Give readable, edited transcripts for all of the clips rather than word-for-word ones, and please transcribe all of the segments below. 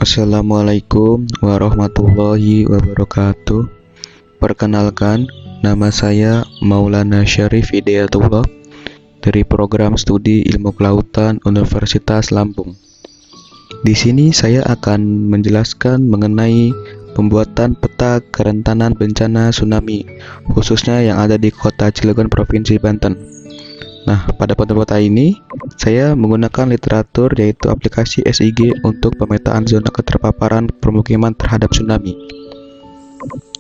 Assalamualaikum warahmatullahi wabarakatuh. Perkenalkan, nama saya Maulana Syarif Hidayatullah dari Program Studi Ilmu Kelautan Universitas Lampung. Di sini saya akan menjelaskan mengenai pembuatan peta kerentanan bencana tsunami, khususnya yang ada di Kota Cilegon, Provinsi Banten. Nah, pada peta ini saya menggunakan literatur yaitu aplikasi SIG untuk pemetaan zona keterpaparan permukiman terhadap tsunami.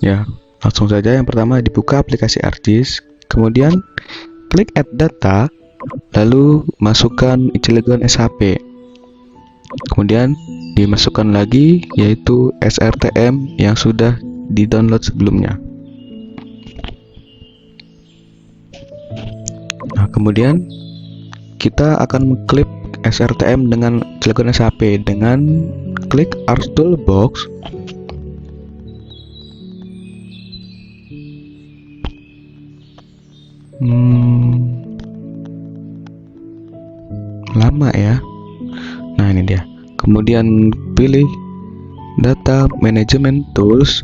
Ya, langsung saja yang pertama dibuka aplikasi ArcGIS, kemudian klik Add Data, lalu masukkan Cilegon SHP. Kemudian dimasukkan lagi yaitu SRTM yang sudah di-download sebelumnya. Nah, kemudian kita akan mengklik SRTM dengan Cilegon SHP dengan klik Arch Toolbox. Lama ya. Nah, ini dia. Kemudian pilih Data Management Tools,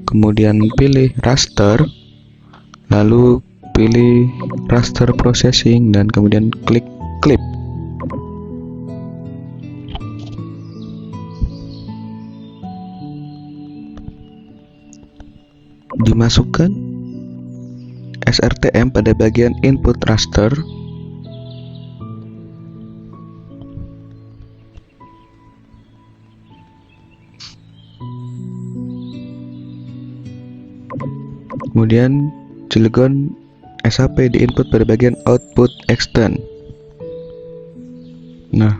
kemudian pilih Raster, lalu pilih Raster Processing dan kemudian klik Clip. Dimasukkan SRTM pada bagian Input Raster. Kemudian Cilegon SHP di input pada bagian Output Extend. Nah,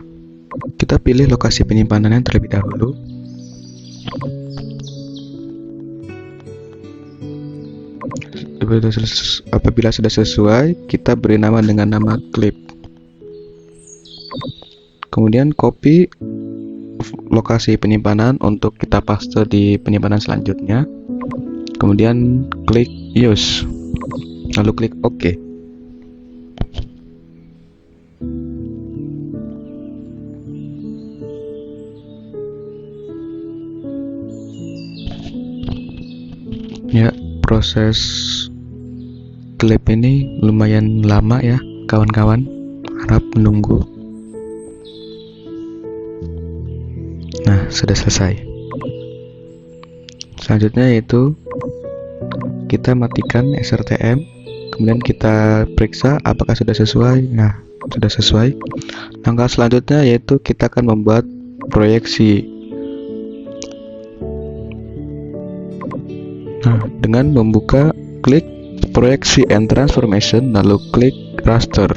kita pilih lokasi penyimpanannya terlebih dahulu. Apabila sudah sesuai, kita beri nama dengan nama clip. Kemudian copy lokasi penyimpanan untuk kita paste di penyimpanan selanjutnya. Kemudian klik Use, lalu klik OK. Ya, proses klip ini lumayan lama ya kawan-kawan, harap menunggu. Nah, sudah selesai. Selanjutnya yaitu kita matikan SRTM, kemudian kita periksa apakah sudah sesuai. Nah, sudah sesuai. Langkah selanjutnya yaitu kita akan membuat proyeksi. Nah, dengan membuka klik Proyeksi and Transformation, lalu klik Raster,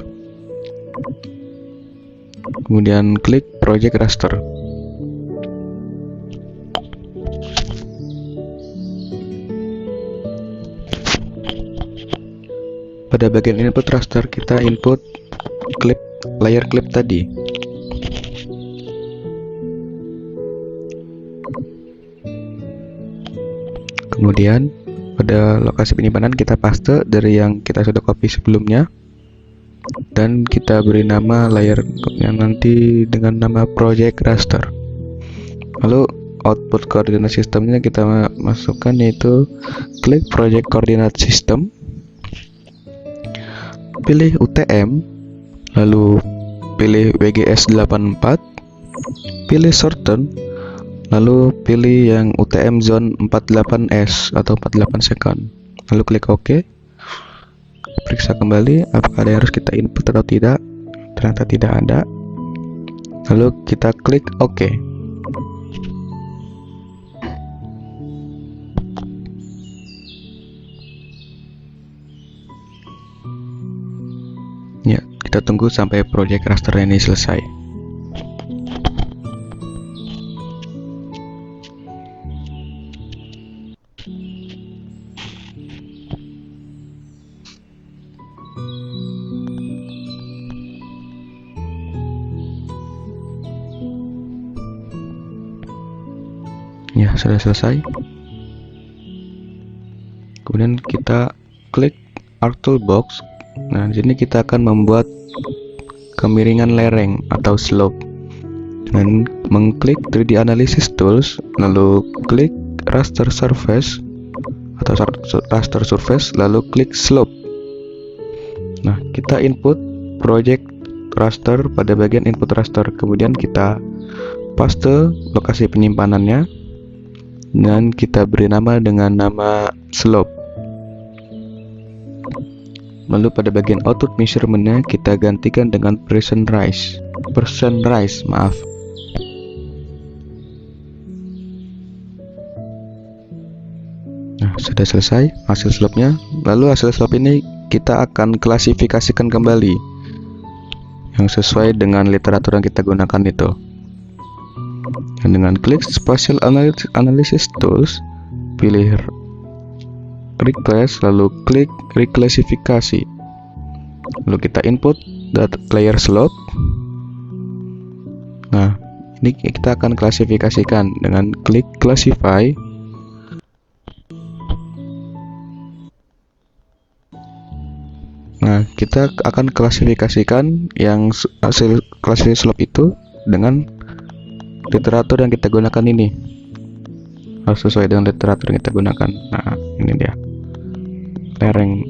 kemudian klik Project Raster. Pada bagian input raster kita input clip layer clip tadi. Kemudian pada lokasi penyimpanan kita paste dari yang kita sudah copy sebelumnya dan kita beri nama layer yang nanti dengan nama Project Raster. Lalu output koordinat sistemnya kita masukkan yaitu klik Project Coordinate System, pilih UTM, lalu pilih WGS84, pilih Shorten, lalu pilih yang UTM Zone 48S atau 48 second, lalu klik OK. Periksa kembali apakah ada yang harus kita input atau tidak. Ternyata tidak ada. Lalu kita klik OK. Ya, kita tunggu sampai project raster ini selesai. Ya, sudah selesai. Kemudian kita klik Arc Toolbox. Nah, di sini kita akan membuat kemiringan lereng atau slope. dengan mengklik 3D Analysis Tools, lalu klik Raster Surface atau Raster Surface, lalu klik Slope. Nah, kita input project raster pada bagian input raster, kemudian kita paste lokasi penyimpanannya dan kita beri nama dengan nama slope. Lalu pada bagian output measurement-nya kita gantikan dengan percent rise. Nah, sudah selesai hasil slope-nya. Lalu hasil slope ini kita akan klasifikasikan kembali yang sesuai dengan literatur yang kita gunakan itu. Dan dengan klik Spatial Analysis Tools, pilih Reclass, lalu klik Reklasifikasi. Lalu kita input layer slope. Nah, ini kita akan klasifikasikan dengan klik Classify. Nah, kita akan klasifikasikan yang hasil klasifikasi slope itu dengan literatur yang kita gunakan ini. Harus sesuai dengan literatur yang kita gunakan. Nah, ini dia. Lereng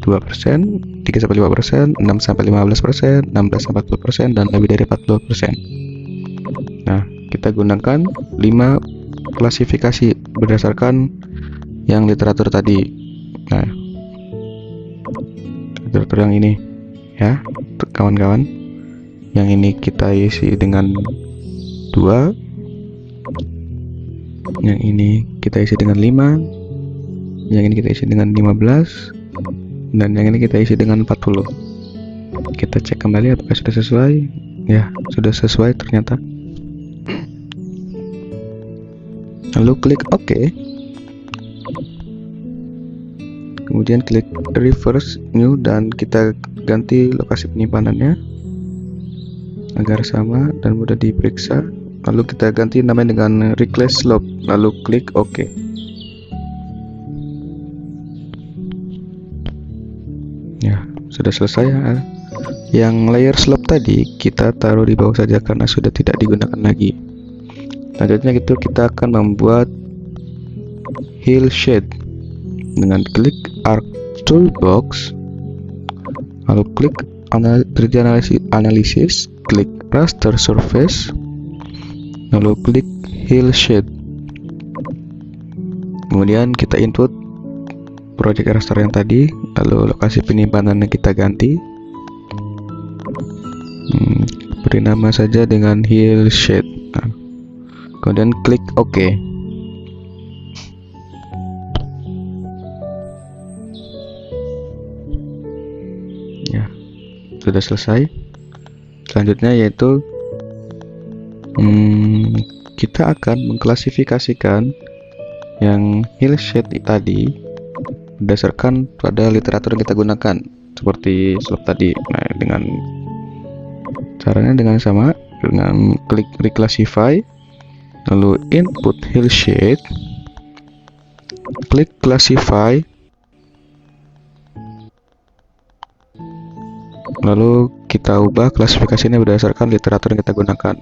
2%, 3-5%, 6-15%, 16-40%, dan lebih dari 40%. Nah, kita gunakan 5 klasifikasi berdasarkan yang literatur tadi. Nah, literatur yang ini ya, kawan-kawan. Yang ini kita isi dengan 2, yang ini kita isi dengan 5, yang ini kita isi dengan 15, dan yang ini kita isi dengan 40. Kita cek kembali apakah sudah sesuai. Ya, sudah sesuai ternyata. Lalu klik OK. Kemudian klik Reverse New dan kita ganti lokasi penyimpanannya agar sama dan mudah diperiksa. Lalu kita ganti namanya dengan Reclass Slope, lalu klik OK. Ya, sudah selesai ya. Yang layer slope tadi kita taruh di bawah saja karena sudah tidak digunakan lagi. Selanjutnya itu kita akan membuat hill shade dengan klik Arc Toolbox, lalu klik 3D Analysis, klik Raster Surface, lalu klik Hill Shade. Kemudian kita input project raster yang tadi, lalu lokasi penyimpanannya kita ganti. Beri nama saja dengan Hill Shade. Nah, kemudian klik OK. Ya, sudah selesai. Selanjutnya yaitu kita akan mengklasifikasikan yang hill shade tadi berdasarkan pada literatur yang kita gunakan seperti slope tadi. Nah, dengan caranya dengan sama, dengan klik Reclassify, lalu input hill shade, klik Classify, lalu kita ubah klasifikasinya berdasarkan literatur yang kita gunakan.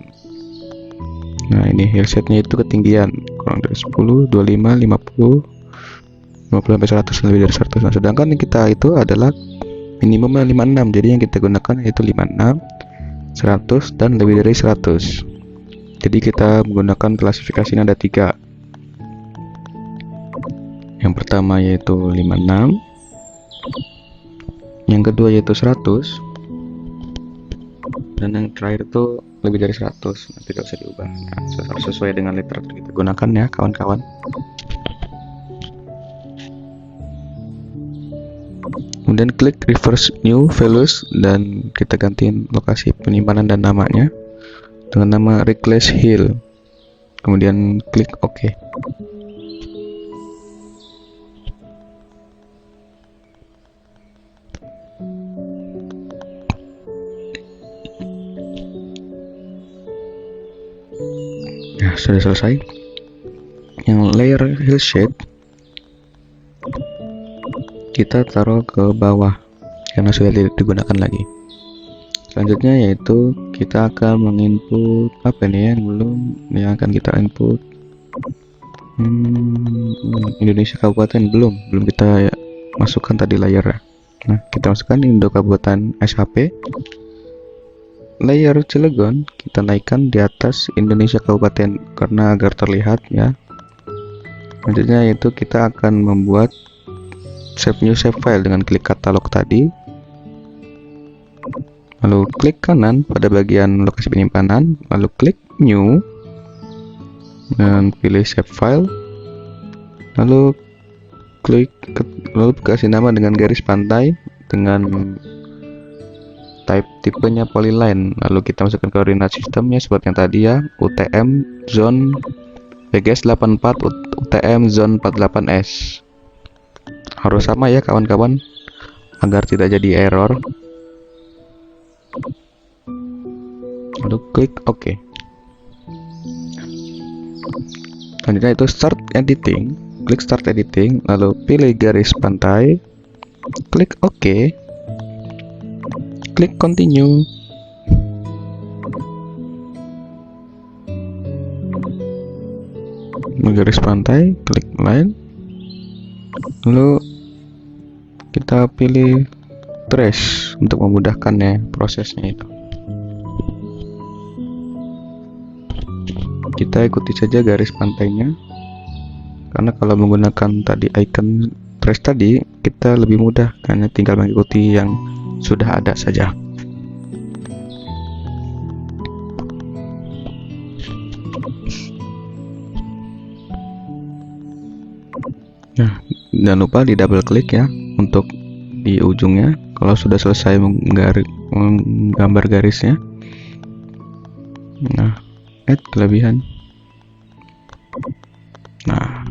Nah, ini hill shade-nya itu ketinggian kurang dari 10, 25, 50, 50 sampai 100, lebih dari 100. Nah, sedangkan yang kita itu adalah minimumnya 56. Jadi yang kita gunakan yaitu 56, 100, dan lebih dari 100. Jadi kita menggunakan klasifikasinya ada 3. Yang pertama yaitu 56, yang kedua yaitu 100, dan yang terakhir itu lebih dari 100. Nah, tidak usah diubah. Nah, harus sesuai dengan literatur kita gunakan ya kawan-kawan. Kemudian klik Reverse New Values dan kita gantiin lokasi penyimpanan dan namanya dengan nama Reclass Hill. Kemudian klik OK. Nah, sudah selesai. Yang layer hill shade kita taruh ke bawah karena sudah tidak digunakan lagi. Selanjutnya yaitu kita akan menginput apa nih yang akan kita input. Indonesia Kabupaten belum kita masukkan tadi layar. Nah, kita masukkan Indo Kabupaten SHP. Layer Cilegon kita naikkan di atas Indonesia Kabupaten karena agar terlihat ya. Selanjutnya yaitu kita akan membuat save new save file dengan klik katalog tadi. Lalu klik kanan pada bagian lokasi penyimpanan, lalu klik new dan pilih save file. Lalu kasih nama dengan garis pantai dengan type tipenya polyline. Lalu kita masukkan koordinat sistemnya seperti yang tadi ya, UTM zone BGS 84 UTM zone 48S. Harus sama ya kawan-kawan agar tidak jadi error. Lalu klik OK. Selanjutnya itu start editing. Klik start editing, lalu pilih garis pantai, klik OK, klik continue. Garis pantai, klik line, lalu kita pilih trace untuk memudahkannya prosesnya itu. Kita ikuti saja garis pantainya, karena kalau menggunakan tadi icon trace tadi kita lebih mudah karena tinggal mengikuti yang sudah ada saja. Nah, jangan lupa di double klik ya untuk di ujungnya kalau sudah selesai menggambar garisnya. Nah, add kelebihan. Nah,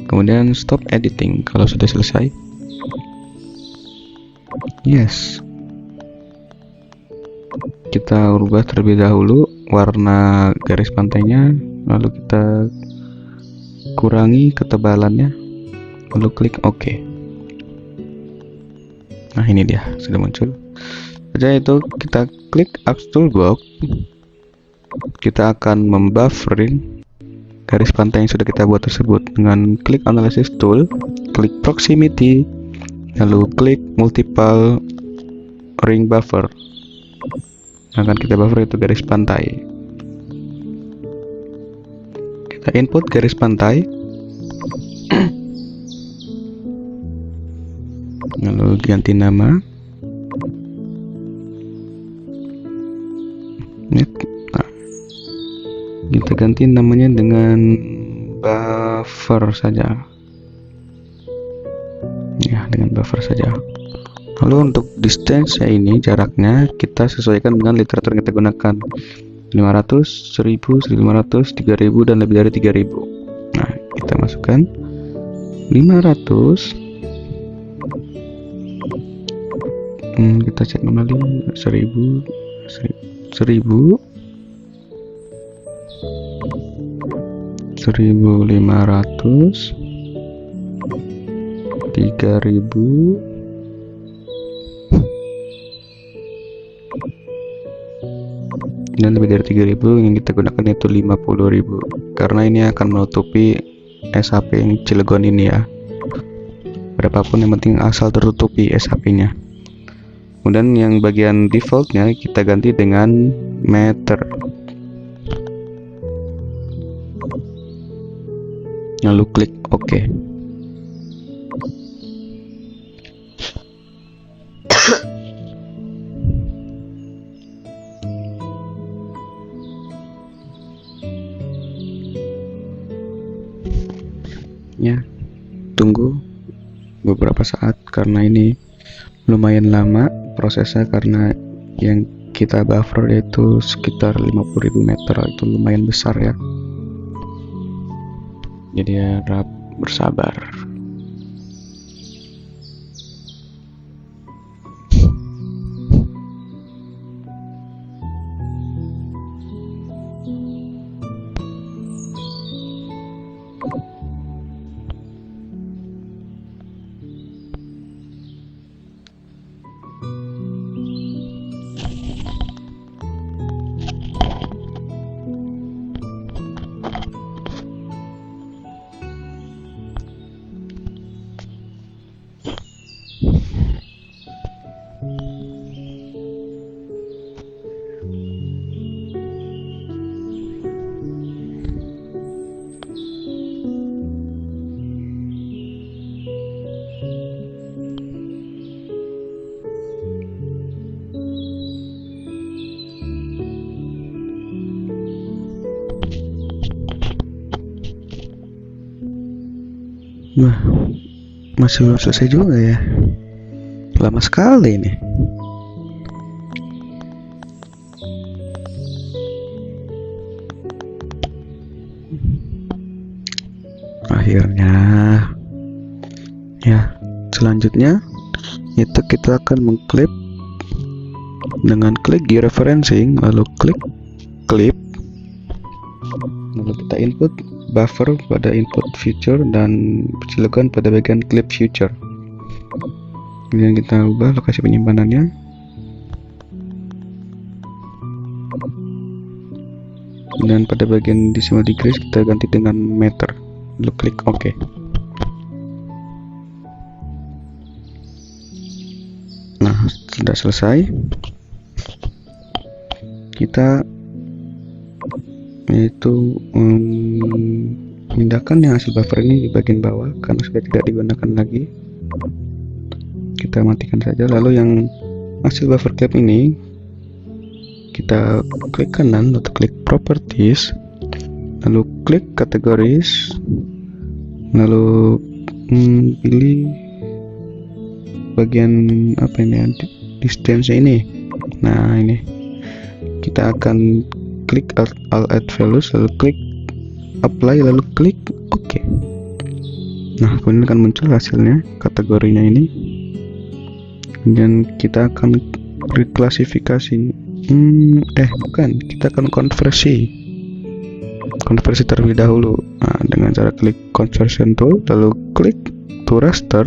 kemudian stop editing kalau sudah selesai. Yes. Kita ubah terlebih dahulu warna garis pantainya, lalu kita kurangi ketebalannya, lalu klik OK. Nah, ini dia sudah muncul. Setelah itu kita klik Apps Toolbox. Kita akan membuffering garis pantai yang sudah kita buat tersebut dengan klik Analysis Tool, klik Proximity, lalu klik Multiple Ring Buffer. Akan kita buffer itu garis pantai. Kita input garis pantai, lalu ganti nama. Nah, kita ganti namanya dengan buffer saja. Ya, dengan buffer saja. Lalu untuk distance ini jaraknya kita sesuaikan dengan literatur yang kita gunakan. 500, 1000, 1500, 3000 dan lebih dari 3000. Nah, kita masukkan 500. Kita cek kembali 1000, 1000, 1500, 3000, dan lebih dari 3000. Yang kita gunakan itu 50.000 karena ini akan menutupi SHP yang Cilegon ini ya. Berapapun yang penting asal tertutupi SHP-nya. Kemudian yang bagian defaultnya kita ganti dengan meter. Lalu klik OK. Ya, tunggu beberapa saat karena ini lumayan lama prosesnya, karena yang kita buffer yaitu sekitar 50.000 meter, itu lumayan besar ya. Jadi harap bersabar. Nah, masih belum selesai juga ya. Lama sekali ini. Akhirnya. Ya, selanjutnya itu kita akan mengklip dengan klik georeferencing, lalu klik clip, lalu kita input buffer pada input future dan silakan pada bagian clip future. Kemudian kita ubah lokasi penyimpanannya. Dan pada bagian decimal degrees kita ganti dengan meter. Lalu klik OK. Nah, sudah selesai. Kita yaitu memindahkan yang hasil buffer ini di bagian bawah karena sudah tidak digunakan lagi. Kita matikan saja. Lalu yang hasil buffer clip ini kita klik kanan atau klik properties, lalu klik categories, lalu pilih bagian apa ini, distance ini. Nah, ini kita akan klik all add values, lalu klik apply, lalu klik OK. Nah, kemudian akan muncul hasilnya, kategorinya ini. Dan kita akan reklasifikasi. Bukan, kita akan konversi terlebih dahulu. Nah, dengan cara klik conversion tool, lalu klik to raster.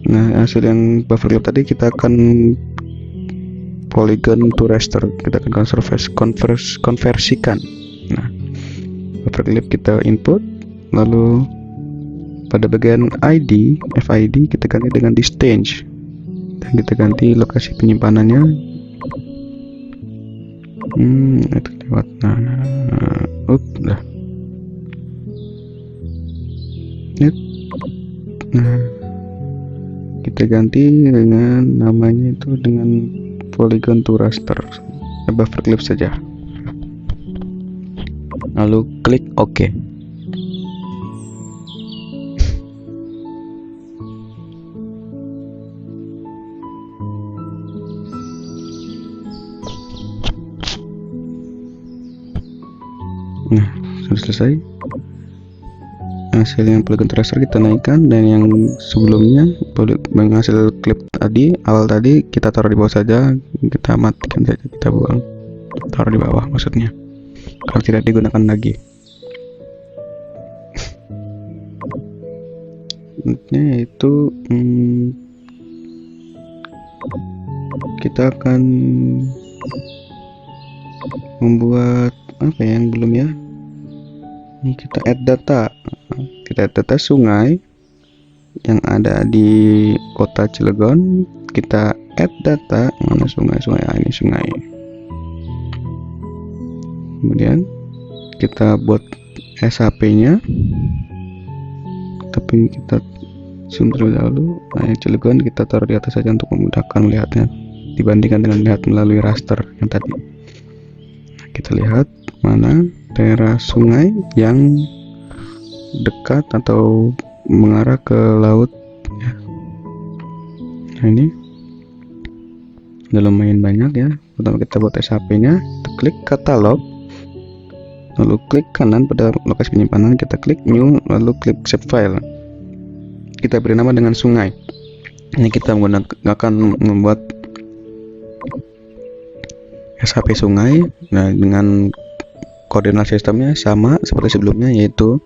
Nah, hasil yang buffer clip tadi kita akan polygon to raster, kita akan konversikan. Nah, buffer clip kita input, lalu pada bagian ID, FID kita ganti dengan distance, dan kita ganti lokasi penyimpanannya. Itu lewat. Nah, kita ganti dengan namanya itu dengan polygon to raster, buffer clip saja. Lalu klik OK. Nah, sudah selesai. Hasil yang polygon to raster kita naikkan, dan yang sebelumnya hasil klip tadi, awal tadi kita taruh di bawah saja, kita matikan saja, kita buang, taruh di bawah maksudnya, kalau tidak digunakan lagi. Itu kita akan membuat apa ya yang belum ya. Kita add data. Kita add data sungai yang ada di kota Cilegon. Kita add data mana sungai. Ini sungai. Kemudian kita buat SHP-nya. Tapi kita zoom terlebih dahulu. Nah, yang Cilegon kita taruh di atas saja untuk memudahkan melihatnya dibandingkan dengan melihat melalui raster yang tadi. Nah, kita lihat mana daerah sungai yang dekat atau mengarah ke laut ya. Nah, ini udah lumayan banyak ya. Pertama kita buat SHP-nya, kita klik katalog, lalu klik kanan pada lokasi penyimpanan, kita klik new, lalu klik save file. Kita beri nama dengan sungai. Ini kita akan membuat SHP sungai. Nah, dengan koordinat sistemnya sama seperti sebelumnya, yaitu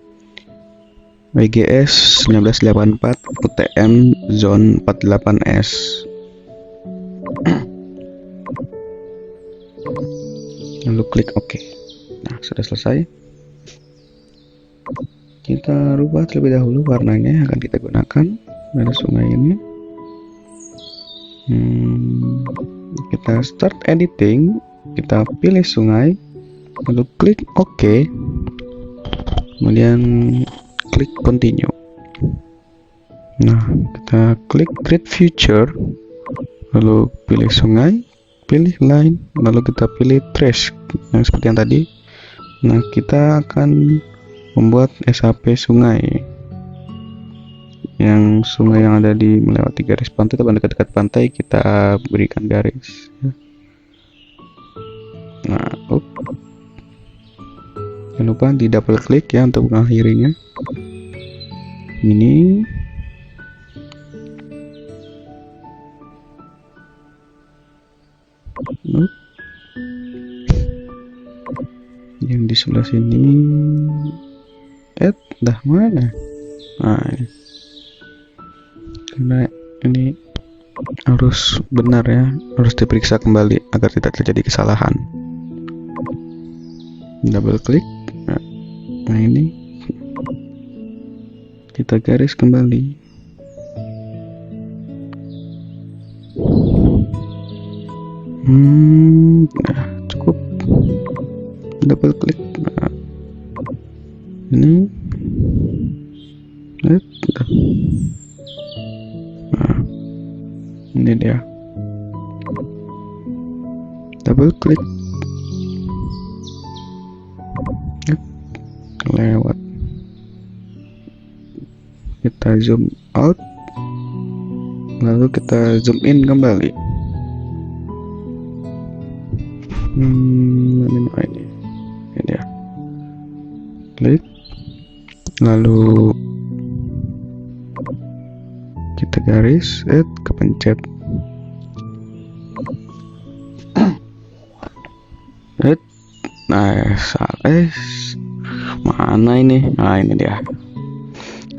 WGS 1984 UTM zone 48S. Lalu klik OK. Nah, sudah selesai. Kita rubah terlebih dahulu warnanya yang akan kita gunakan pada sungai ini. Kita start editing, kita pilih sungai, lalu klik OK, kemudian klik continue. Nah, kita klik create future, lalu pilih sungai, pilih line, lalu kita pilih trace yang seperti yang tadi. Nah, kita akan membuat SHP sungai. yang sungai yang ada di melewati garis pantai atau dekat-dekat pantai kita berikan garis. Nah, jangan lupa di double klik ya untuk mengakhirinya. Ini yang di sebelah sini. Dah mana? Nah, ini. Karena ini harus benar ya, harus diperiksa kembali agar tidak terjadi kesalahan. Double klik. Nah, ini kita garis kembali. Nah, cukup. Double klik. Nah, ini. Nah, ini dia. Double klik. Lewat. Kita zoom out. Lalu kita zoom in kembali. Ini dia. Klik. Lalu kita garis, kepencet. Mana ini? Nah, ini dia.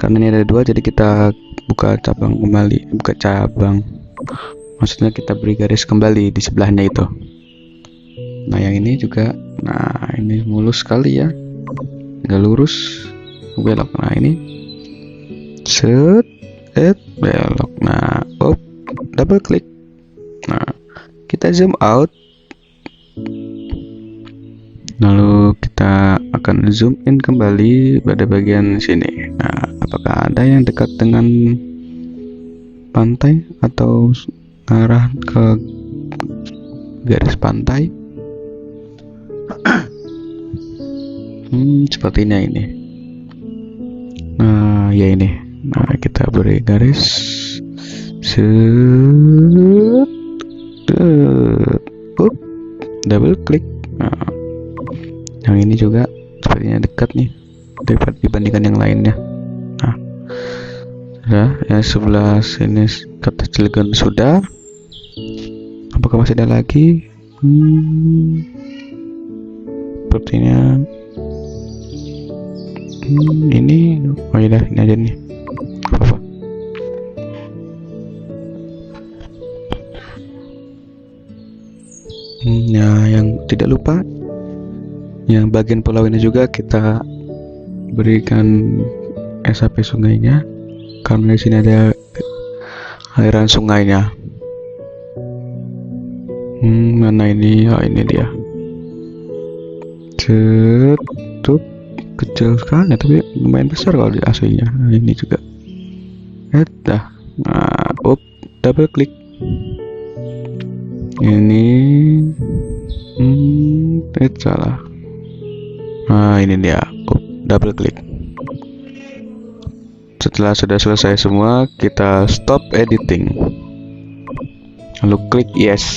Karena ini ada dua, jadi kita buka cabang kembali, buka cabang. Maksudnya kita beri garis kembali di sebelahnya itu. Nah, yang ini juga. Nah, ini mulus sekali ya. Nggak lurus, belok. Nah, ini set, belok. Nah, double klik. Nah, kita zoom out. Lalu kita akan zoom in kembali pada bagian sini. Nah, apakah ada yang dekat dengan pantai atau arah ke garis pantai? Sepertinya ini. Nah, ya ini. Nah, kita beri garis. Double klik. Nah, yang ini juga sepertinya dekat nih dibandingkan yang lainnya. Nah, sudah. Yang sebelah sini kata Cilegon sudah. Apakah masih ada lagi? Sepertinya ini. Oh iya, ini aja nih. Apa? Nah, yang tidak lupa, yang bagian pulau ini juga kita berikan SAP sungainya, karena di sini ada aliran sungainya. Mana ini? Oh, ini dia. Tutup. Kecil sekali, tapi lumayan besar kalau di aslinya. Nah, ini juga. Dah. Nah, double klik. Ini. Salah. Nah, ini dia. Double klik. Setelah sudah selesai semua, kita stop editing. Lalu klik yes.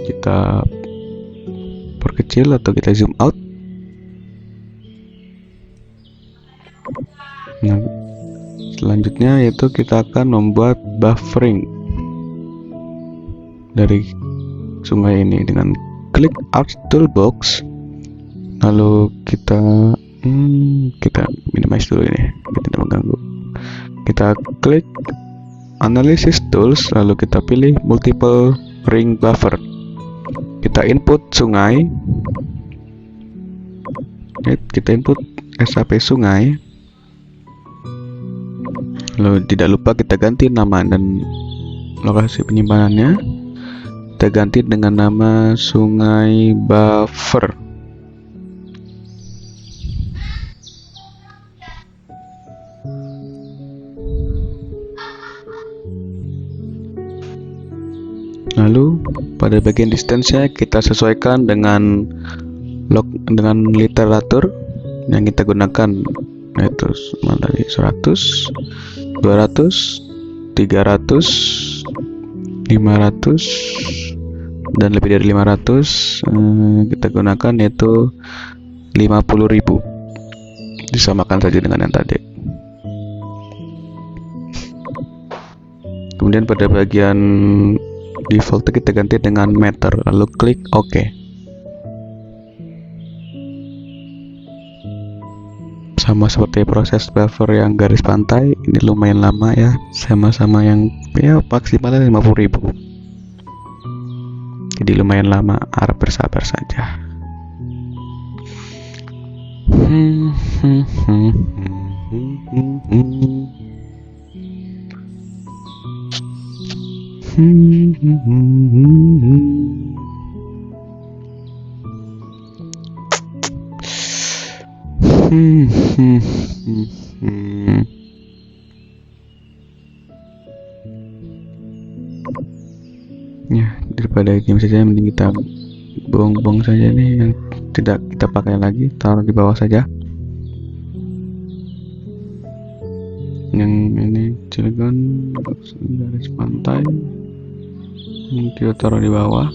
Kita perkecil atau kita zoom out. Nah, selanjutnya yaitu kita akan membuat buffering dari sungai ini dengan klik Art Toolbox. Lalu kita minimize dulu ini, tidak mengganggu. Kita klik Analysis Tools, lalu kita pilih Multiple Ring Buffer. Kita input sungai. Kita input SAP sungai. Lalu tidak lupa kita ganti nama dan lokasi penyimpanannya. Kita ganti dengan nama Sungai Buffer. Lalu pada bagian distance-nya kita sesuaikan dengan literatur yang kita gunakan Itu mana tadi 100, 200, 300, 500, dan lebih dari 500 kita gunakan yaitu 50.000. Disamakan saja dengan yang tadi. Kemudian pada bagian default kita ganti dengan meter, lalu klik OK. Sama seperti proses buffer yang garis pantai, ini lumayan lama ya, sama-sama yang ya maksimalnya 50.000. Jadi lumayan lama, harap bersabar saja. Ya, daripada game saja mending kita buang-buang saja nih yang tidak kita pakai lagi, taruh di bawah saja. Yang ini Cilegon garis pantai, kita taruh di bawah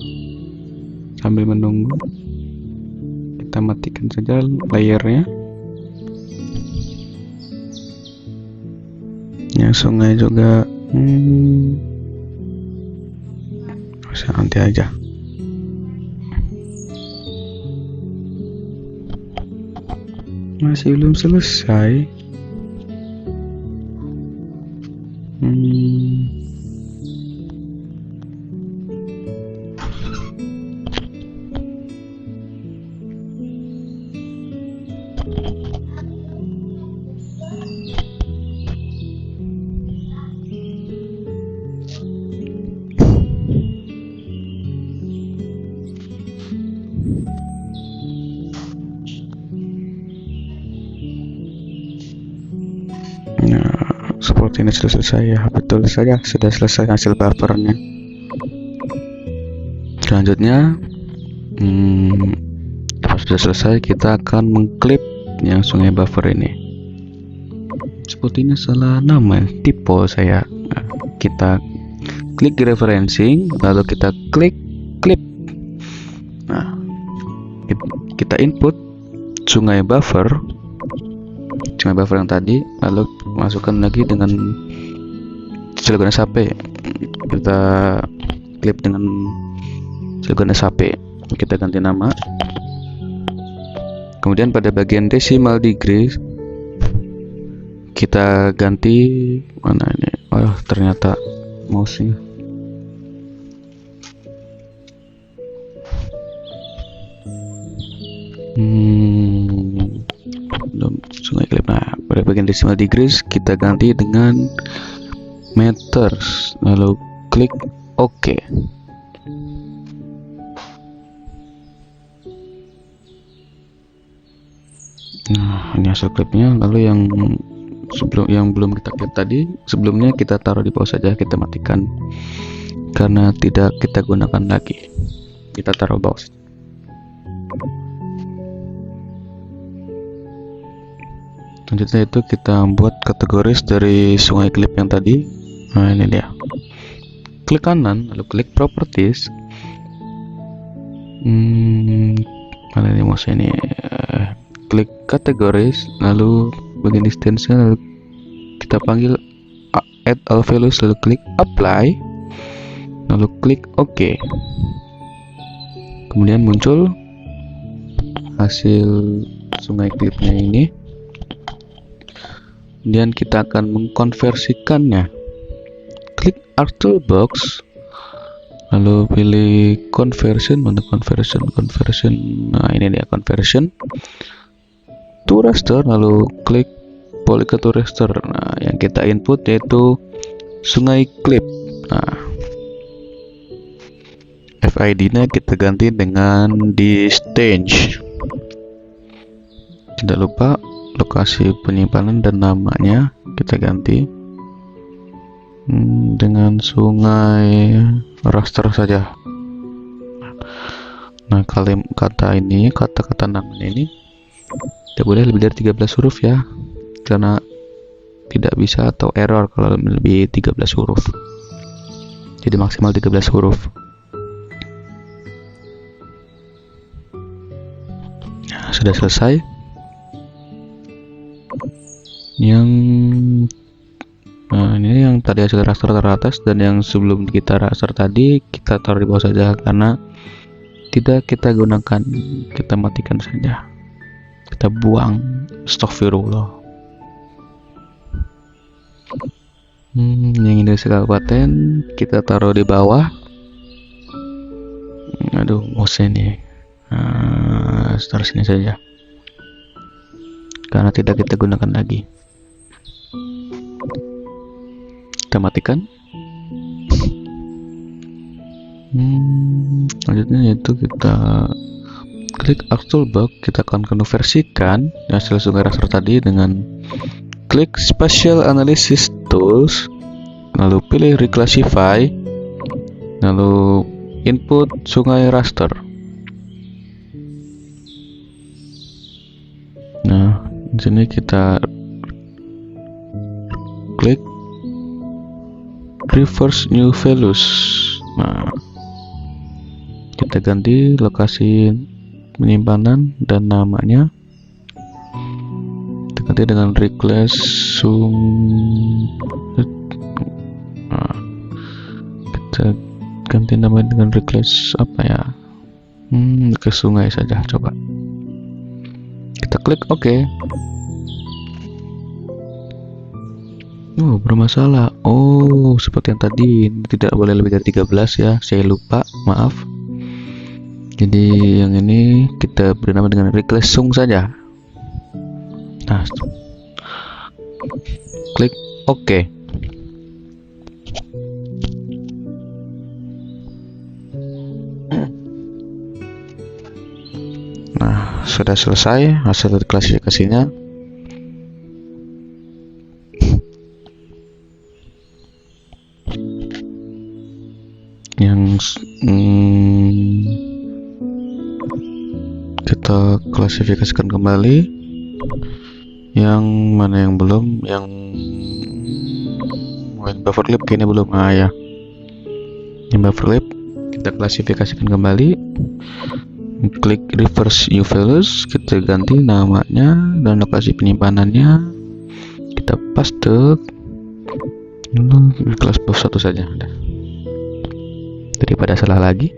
sambil menunggu. Kita matikan saja layernya. Yang sungai juga bisa nanti aja. Masih belum selesai. Seperti ini sudah selesai ya, betul saja sudah selesai hasil buffernya. Selanjutnya sudah selesai, kita akan mengklip yang sungai buffer ini. Sepertinya salah nama, typo saya. Kita klik referencing, lalu kita klik clip. Nah, kita input sungai buffer yang tadi, lalu masukkan lagi dengan Cilegon SAP. Kita klip dengan Cilegon SAP, kita ganti nama. Kemudian pada bagian decimal degree kita ganti mana ini? Oh, ternyata mouse-nya. Sungai klip. Nah, pada bagian decimal degrees kita ganti dengan meters, lalu klik OK. Nah, ini hasil klipnya. Lalu yang belum kita klip tadi, sebelumnya kita taruh di bawah saja, kita matikan karena tidak kita gunakan lagi. Kita taruh bawah saja. Selanjutnya itu kita buat kategoris dari sungai klip yang tadi. Nah, ini dia. Klik kanan, lalu klik properties. Mana ini mouse ini? Klik kategoris, lalu bagian distance, lalu kita panggil add all values, lalu klik apply, lalu klik OK. Kemudian muncul hasil sungai klipnya ini. Kemudian kita akan mengkonversikannya. Klik Art Toolbox, lalu pilih conversion. Mana conversion? Nah, ini dia conversion to raster, lalu klik polygon to raster. Nah, yang kita input yaitu sungai klip. Nah, FID-nya kita ganti dengan distance. Tidak lupa lokasi penyimpanan dan namanya kita ganti dengan sungai raster saja. Nah, kata-kata namanya ini tidak boleh lebih dari 13 huruf ya. karena tidak bisa atau error kalau lebih 13 huruf. Jadi maksimal 13 huruf. Nah, sudah selesai. Ini yang tadi hasil raster teratas, dan yang sebelum kita raster tadi kita taruh di bawah saja karena tidak kita gunakan, kita matikan saja, kita buang. Astagfirullah. Yang Indonesia Kabupaten kita taruh di bawah. Aduh, mouse nih. Taruh sini saja karena tidak kita gunakan lagi. Kita matikan. Selanjutnya yaitu kita klik Add Toolbox. Kita akan konversikan hasil sungai raster tadi dengan klik Spatial Analysis Tools, lalu pilih Reclassify, lalu input sungai raster. Nah, di sini kita klik Reverse New Values. Nah, kita ganti lokasi penyimpanan dan namanya. Kita ganti dengan Reclass Nah, kita ganti namanya dengan Reclass apa ya? Ke sungai saja, coba. Kita klik OK. Bermasalah. Seperti yang tadi, tidak boleh lebih dari 13 ya. Saya lupa, maaf. Jadi yang ini kita beri nama dengan Reclass Sung saja. Nah, klik OK. Nah, sudah selesai hasil klasifikasinya. Yang kita klasifikasikan kembali. Yang mana yang belum? Yang buffer lip kayaknya belum. Ya, yang buffer lip kita klasifikasikan kembali. Klik Reverse New Values, kita ganti namanya dan lokasi penyimpanannya. Kita paste. Kelas buff 1 saja daripada salah lagi.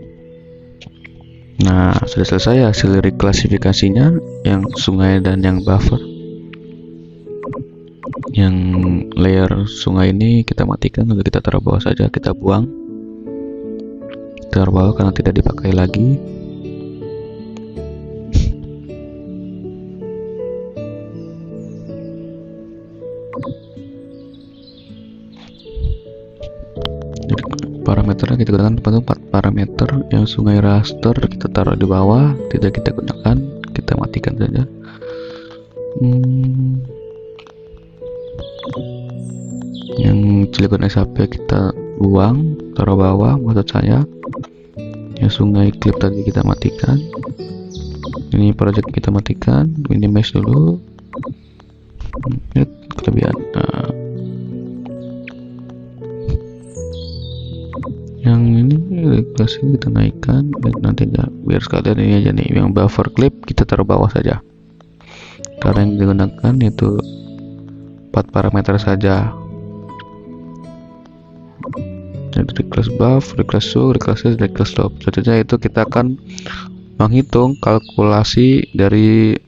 Nah, sudah selesai hasil reklasifikasinya, yang sungai dan yang buffer. Yang layer sungai ini kita matikan, lalu kita taruh bawah saja, kita buang. Taruh bawah karena tidak dipakai lagi. Parameternya kita gunakan 4 parameter. Yang sungai raster kita taruh di bawah, tidak kita gunakan, kita matikan saja. Yang Cilegon SAP kita buang, taruh bawah maksud saya. Yang sungai clip tadi kita matikan. Ini project kita matikan, minimize dulu. Kelebihan. Yang ini kelas ini kita naikkan, dan nanti ya, biar sekalian ini aja nih, yang buffer clip kita taruh bawah saja karena yang digunakan itu 4 parameter saja. Jadi reclass buff, reclass show, reclass stop. Selanjutnya itu kita akan menghitung kalkulasi dari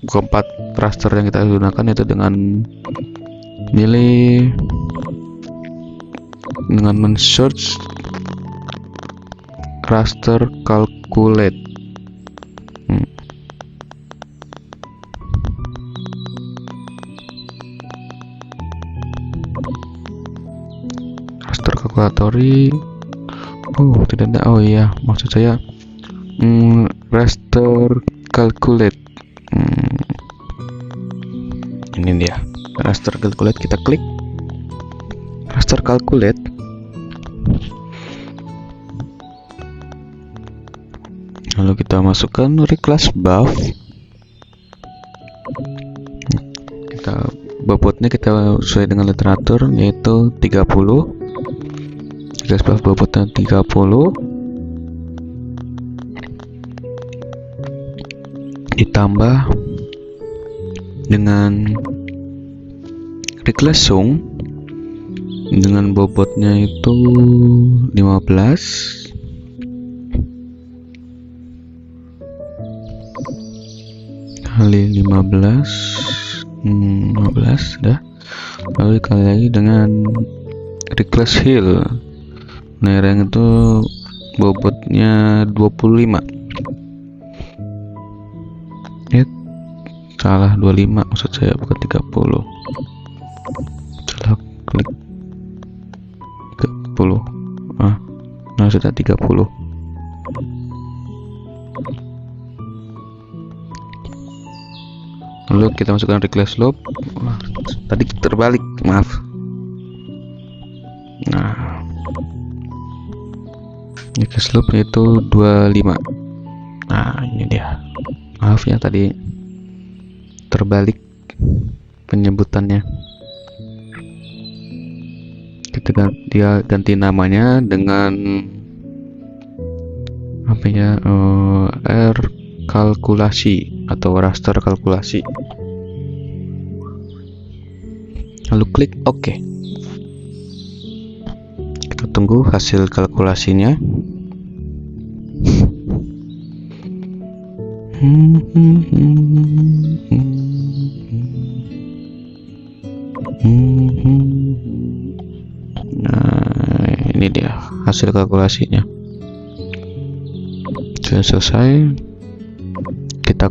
keempat raster yang kita gunakan, itu dengan milih dengan men-search raster calculate. Raster kalkulatori. Tidak ada. Iya, maksud saya raster calculate. Ini dia raster calculate. Kita klik raster calculate. Lalu kita masukkan reclass buff. Kita bobotnya kita sesuai dengan literatur, yaitu 30. Garis bawah bobotnya 30 ditambah dengan Riklesung dengan bobotnya itu 15 kali 15 dah, lalu dikali lagi dengan Reckless Hill. Nah, yang itu bobotnya 25. Salah, 25 maksud saya, bukan 30. Salah klik 30. Nah sudah 30. Lalu kita masukkan reckless loop. Tadi terbalik, maaf. Nah, reckless loop itu 25. Nah, ini dia. Maaf ya, tadi terbalik penyebutannya. Kita ganti namanya dengan apa ya, R kalkulasi atau raster kalkulasi, lalu klik OK. Kita tunggu hasil kalkulasinya. Nah, ini dia hasil kalkulasinya. Sudah selesai. Kita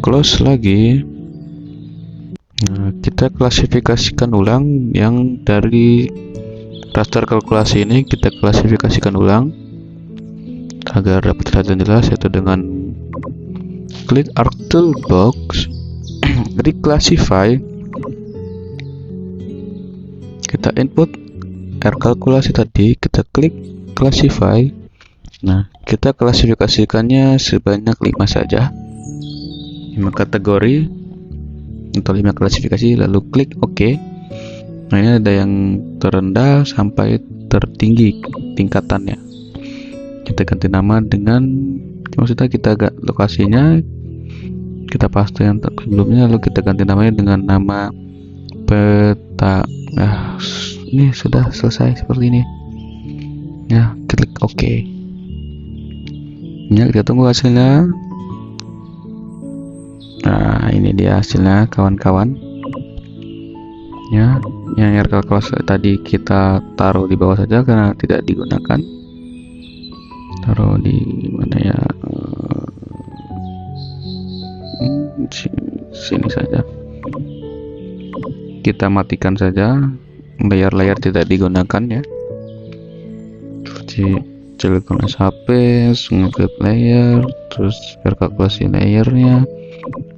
close lagi. Nah, kita klasifikasikan ulang yang dari raster kalkulasi ini, kita klasifikasikan ulang agar dapat terlihat jelas, yaitu dengan klik arc toolbox, reclassify. Kita input R kalkulasi tadi, kita klik classify. Nah, kita klasifikasikannya sebanyak 5 saja, 5 kategori atau 5 klasifikasi, lalu klik OK. Nah, ini ada yang terendah sampai tertinggi tingkatannya. Kita ganti nama dengan, maksudnya kita lokasinya kita paste yang sebelumnya, lalu kita ganti namanya dengan nama peta. Nah, ini sudah selesai seperti ini ya. Klik OK ya, kita tunggu hasilnya. Nah, ini dia hasilnya kawan-kawan ya. Yang R kalkulasi tadi kita taruh di bawah saja karena tidak digunakan. Taruh di mana ya, sini saja. Kita matikan saja, layar-layar tidak digunakan ya. Seperti Silicon SHP, Flip layer, terus kalkulasi layernya,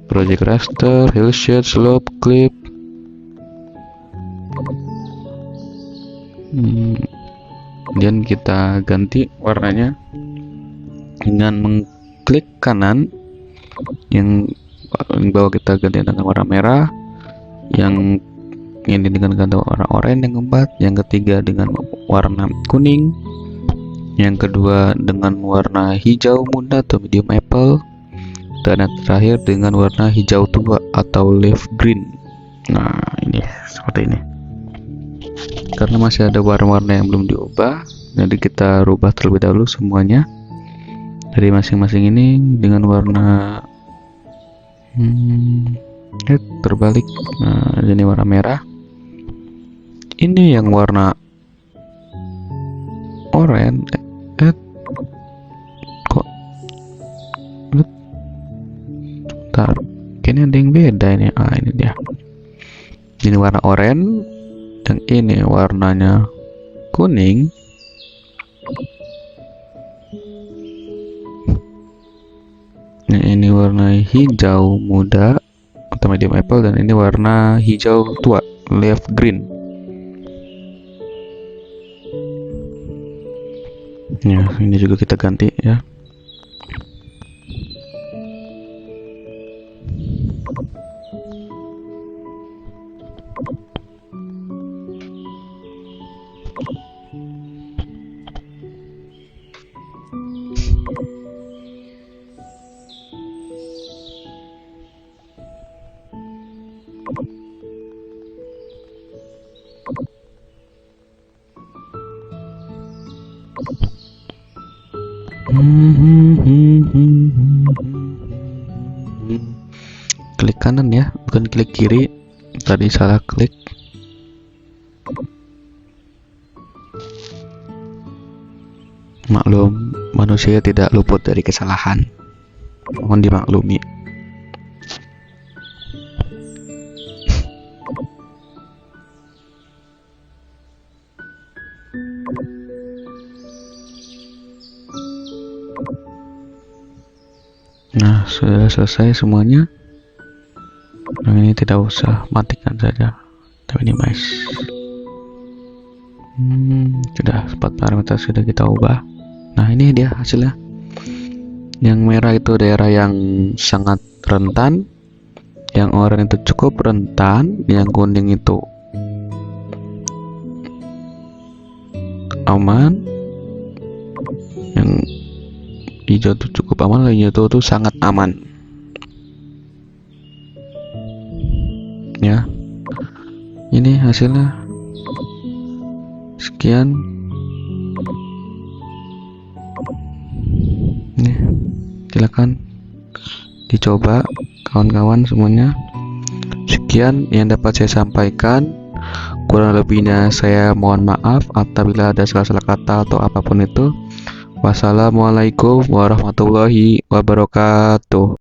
project raster, hillshade, slope, clip. Kemudian kita ganti warnanya dengan mengklik kanan. Yang bawah kita ganti dengan warna merah, yang ini dengan ganti warna oranye yang keempat, yang ketiga dengan warna kuning, yang kedua dengan warna hijau muda atau medium apple, dan yang terakhir dengan warna hijau tua atau leaf green. Nah, ini seperti ini. Karena masih ada warna-warna yang belum diubah, jadi kita rubah terlebih dahulu semuanya dari masing-masing ini dengan warna terbalik. Nah, ini warna merah, ini yang warna oranye. Kok bentar, kayaknya ada yang beda ini. Ini dia, ini warna oranye dan ini warnanya kuning. Nah, ini warna hijau muda atau medium apple, dan ini warna hijau tua, leaf green. Ya, ini juga kita ganti ya. klik kanan ya, bukan klik kiri. Tadi salah klik. Maklum, manusia tidak luput dari kesalahan. Mohon dimaklumi. Nah, sudah selesai semuanya. Nah, ini tidak usah, matikan saja. Kita minimize. Sudah 4 parameter sudah kita ubah. Nah, ini dia hasilnya. Yang merah itu daerah yang sangat rentan, yang oranye itu cukup rentan, yang kuning itu aman, yang hijau itu cukup aman, yang hijau itu sangat aman. Ya, ini hasilnya. Sekian. Nih, silakan dicoba kawan-kawan semuanya. Sekian yang dapat saya sampaikan. Kurang lebihnya saya mohon maaf apabila ada salah-salah kata atau apapun itu. Wassalamualaikum warahmatullahi wabarakatuh.